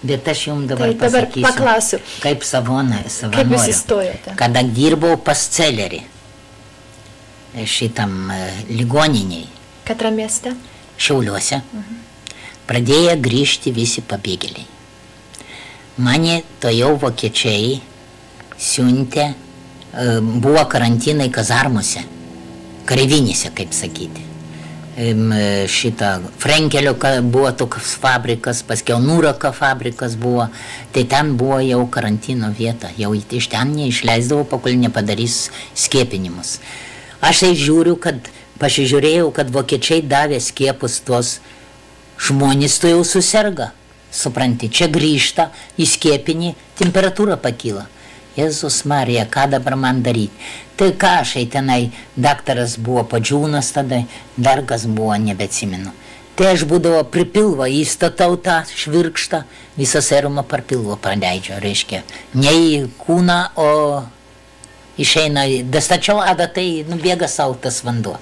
Bet aš jums dabar Tai dabar pasakysiu, paklausiu. kaip Kaip jūs savanoriu. įstojote? Kada dirbau pas Celerį, šitam ligoniniai, Katram mieste? Šiauliuose, pradėjo grįžti visi pabėgėliai. Mane to jau vokiečiai siuntė, buvo karantinai kazarmuose, kareivinėse, kaip sakyti. Šitą Frenkelio buvo toks fabrikas, paskiau Nuraka fabrikas buvo, tai ten buvo jau karantino vieta, jau iš ten neišleisdavo, pakol nepadarys skiepinimus. Aš tai žiūriu, pasižiūrėjau, kad vokiečiai davė skiepus tuos žmonės, to jau susirga. Supranti, čia grįžta į skiepinį, temperatūra pakyla. Jėzus Marija, ką dabar man daryti? Tai ką aš tenai, daktaras buvo Padžiūnas tada, dar kas buvo, nebeatsimenu. Tai aš būdavo pripilvo, įstatau tą švirkštą, visą serumą per pilvo praleidžiu, reiškia. Ne į kūną, o išeina, dastačiau adatai, nubėga savo tas vanduo.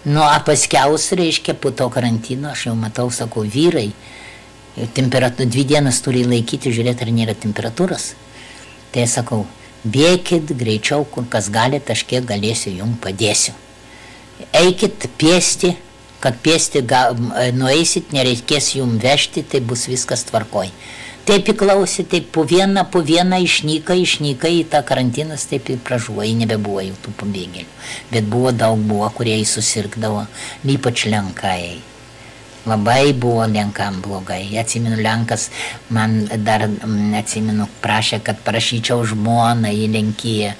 Nu, a paskiaus, reiškia, po to karantino, aš jau matau, sakau, vyrai, 2 dienas turi laikyti, žiūrėti, ar nėra temperatūros. Tai sakau, bėkit greičiau, kur kas galite, aš kiek galėsiu, jums padėsiu. Eikit pėsti, kad pėsti nueisit, nereikės jums vežti, tai bus viskas tvarkoj. Taip įklausė, taip po vieną išnyka į tą karantinas, taip ir pražuoja, nebebuvo jau tų pabėgėlių. Bet daug buvo, kurie susirgdavo, ypač lenkai. Labai buvo lenkam blogai. Atsimenu, lenkas man dar, atsimenu, prašė, kad prašyčiau žmoną į Lenkiją.